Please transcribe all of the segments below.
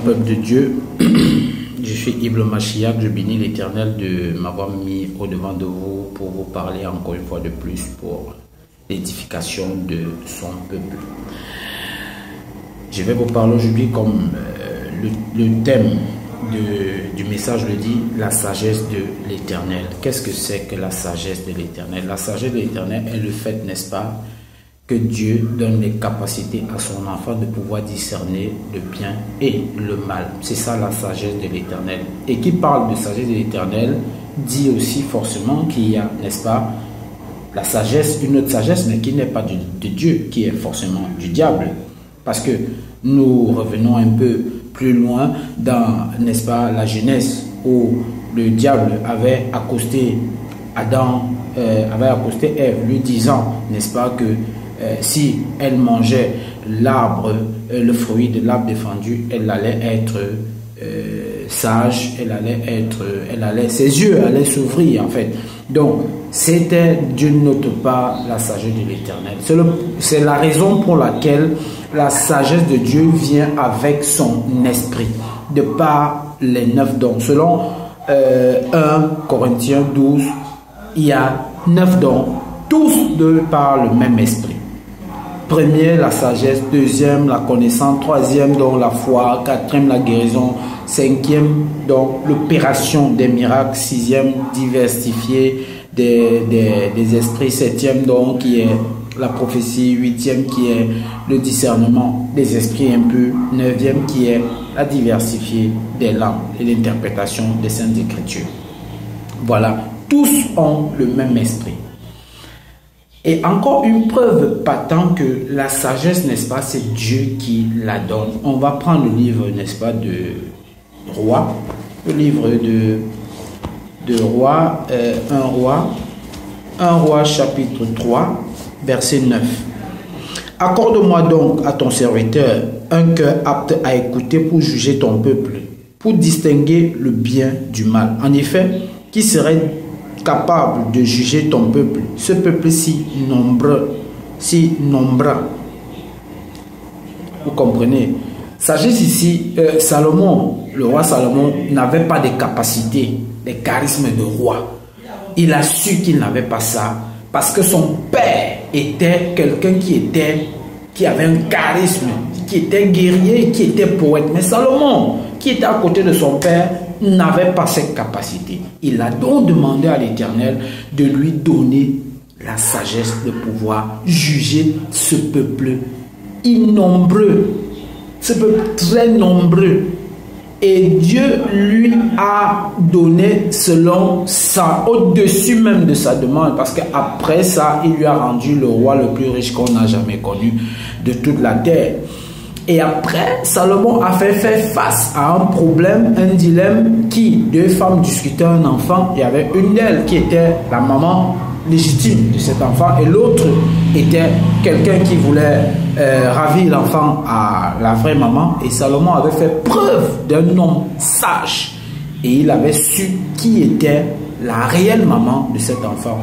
peuple de Dieu, je suis Iblo Machiac, je bénis l'Éternel de m'avoir mis au-devant de vous pour vous parler encore une fois de plus pour l'édification de son peuple. Je vais vous parler aujourd'hui comme le thème du message le dit, la sagesse de l'Éternel. Qu'est-ce que c'est que la sagesse de l'Éternel? La sagesse de l'Éternel est le fait, n'est-ce pas, que Dieu donne les capacités à son enfant de pouvoir discerner le bien et le mal. C'est ça la sagesse de l'Éternel. Et qui parle de sagesse de l'Éternel dit aussi forcément qu'il y a, n'est-ce pas, la sagesse, une autre sagesse, mais qui n'est pas de Dieu, qui est forcément du diable. Parce que nous revenons un peu plus loin dans, n'est-ce pas, la Genèse, où le diable avait accosté Adam, avait accosté Ève, lui disant, n'est-ce pas, que si elle mangeait l'arbre, le fruit de l'arbre défendu, elle allait être sage, ses yeux allaient s'ouvrir en fait. Donc, Dieu note pas la sagesse de l'Éternel. C'est la raison pour laquelle la sagesse de Dieu vient avec son esprit, de par les 9 dons. Selon 1 Corinthiens 12, il y a 9 dons, tous de par le même esprit. Premier, la sagesse. Deuxième, la connaissance. Troisième, donc la foi. Quatrième, la guérison. Cinquième, donc l'opération des miracles. Sixième, diversifier des esprits. Septième, donc qui est la prophétie. Huitième, qui est le discernement des esprits impurs. Neuvième, qui est la diversifier des langues et l'interprétation des Saintes Écritures. Voilà, tous ont le même esprit. Et encore une preuve patente que la sagesse, n'est-ce pas, c'est Dieu qui la donne. On va prendre le livre, n'est-ce pas, de Roi, le livre de Roi, 1 Roi chapitre 3, verset 9. Accorde-moi donc à ton serviteur un cœur apte à écouter pour juger ton peuple, pour distinguer le bien du mal. En effet, qui serait capable de juger ton peuple, ce peuple si nombreux, si nombreux? Vous comprenez? Sagesse ici, Salomon, le roi Salomon n'avait pas de capacité, de charisme de roi. Il a su qu'il n'avait pas ça parce que son père était quelqu'un qui avait un charisme, qui était guerrier, qui était poète. Mais Salomon, qui était à côté de son père, n'avait pas cette capacité. Il a donc demandé à l'Éternel de lui donner la sagesse de pouvoir juger ce peuple innombreux, ce peuple très nombreux. Et Dieu lui a donné selon ça, au-dessus même de sa demande, parce qu'après ça, il lui a rendu le roi le plus riche qu'on n'a jamais connu de toute la terre. Et après, Salomon a fait face à un problème, un dilemme, qui deux femmes discutaient un enfant. Il y avait une d'elles qui était la maman légitime de cet enfant et l'autre était quelqu'un qui voulait ravir l'enfant à la vraie maman. Et Salomon avait fait preuve d'un homme sage et il avait su qui était la réelle maman de cet enfant.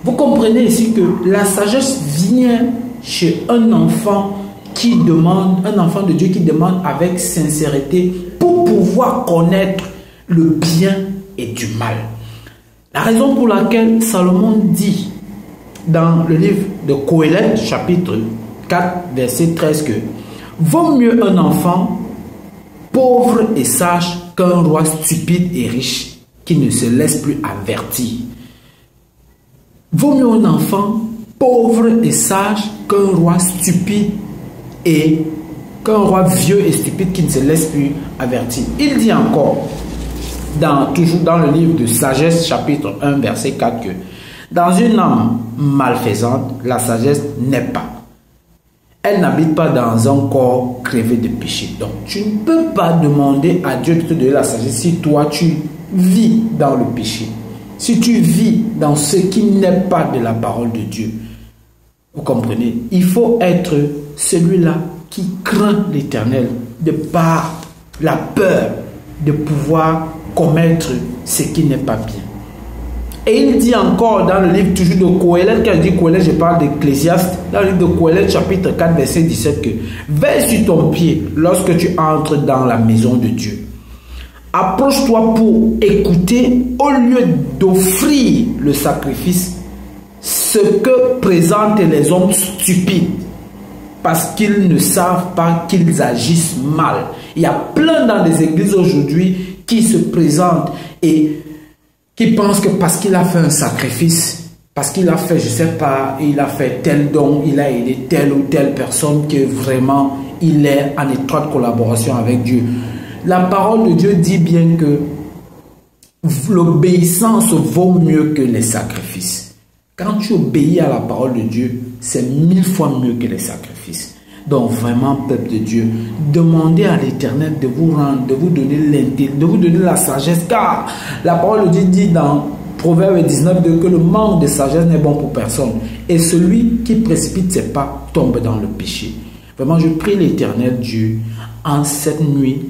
Vous comprenez ici que la sagesse vient chez un enfant qui demande, un enfant de Dieu qui demande avec sincérité pour pouvoir connaître le bien et du mal. La raison pour laquelle Salomon dit dans le livre de Qoéleth, chapitre 4, verset 13, que vaut mieux un enfant pauvre et sage qu'un roi stupide et riche qui ne se laisse plus avertir. Vaut mieux un enfant pauvre et sage qu'un roi stupide et qu'un roi vieux et stupide qui ne se laisse plus avertir. Il dit encore, toujours dans le livre de Sagesse, chapitre 1, verset 4, que dans une âme malfaisante, la sagesse n'est pas. Elle n'habite pas dans un corps crevé de péché. Donc, tu ne peux pas demander à Dieu de te donner la sagesse si toi, tu vis dans le péché. Si tu vis dans ce qui n'est pas de la parole de Dieu. Vous comprenez? Il faut être celui-là qui craint l'Éternel de par la peur de pouvoir commettre ce qui n'est pas bien. Et il dit encore dans le livre toujours de Qoélète, quand je dis Qoélète, je parle d'Ecclésiaste, dans le livre de Qoélète, chapitre 4, verset 17, que veille sur ton pied lorsque tu entres dans la maison de Dieu. Approche-toi pour écouter au lieu d'offrir le sacrifice, ce que présentent les hommes stupides, parce qu'ils ne savent pas qu'ils agissent mal. Il y a plein dans les églises aujourd'hui qui se présentent et qui pensent que parce qu'il a fait un sacrifice, parce qu'il a fait, je ne sais pas, il a fait tel don, il a aidé telle ou telle personne, que vraiment il est en étroite collaboration avec Dieu. La parole de Dieu dit bien que l'obéissance vaut mieux que les sacrifices. Quand tu obéis à la parole de Dieu, c'est 1000 fois mieux que les sacrifices. Donc vraiment, peuple de Dieu, demandez à l'Éternel de vous rendre, de vous donner l'intelligence, de vous donner la sagesse, car la parole de Dieu dit dans Proverbe 19 que le manque de sagesse n'est bon pour personne. Et celui qui précipite ses pas tombe dans le péché. Vraiment, je prie l'Éternel Dieu en cette nuit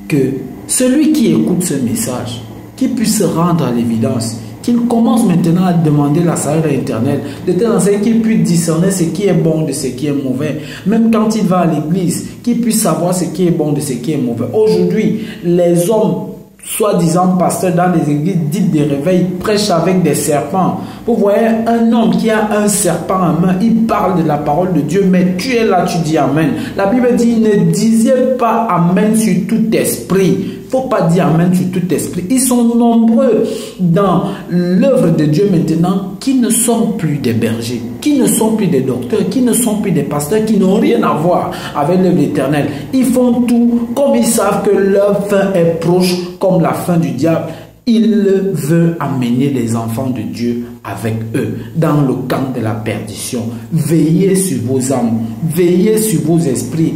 que celui qui écoute ce message, qui puisse se rendre à l'évidence, qu'il commence maintenant à demander la sagesse à l'Éternel, de telle enseigne qu'il puisse discerner ce qui est bon de ce qui est mauvais. Même quand il va à l'église, qu'il puisse savoir ce qui est bon de ce qui est mauvais. Aujourd'hui, les hommes, soi-disant pasteurs dans les églises dites de réveil, prêchent avec des serpents. Vous voyez un homme qui a un serpent en main, il parle de la parole de Dieu, mais tu es là, tu dis Amen. La Bible dit, ne disiez pas Amen sur tout esprit. Il ne faut pas dire Amen sur tout esprit. Ils sont nombreux dans l'œuvre de Dieu maintenant qui ne sont plus des bergers, qui ne sont plus des docteurs, qui ne sont plus des pasteurs, qui n'ont rien à voir avec l'œuvre éternelle. Ils font tout comme ils savent que leur fin est proche, comme la fin du diable. Il veut amener les enfants de Dieu avec eux dans le camp de la perdition. Veillez sur vos âmes, veillez sur vos esprits,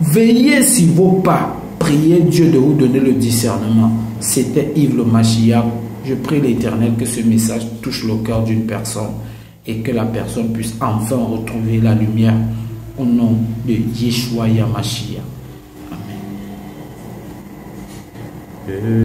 veillez sur vos pas. Priez Dieu de vous donner le discernement. C'était Yves le Mashiach. Je prie l'Éternel que ce message touche le cœur d'une personne et que la personne puisse enfin retrouver la lumière au nom de Yeshua Yamashiach. Amen.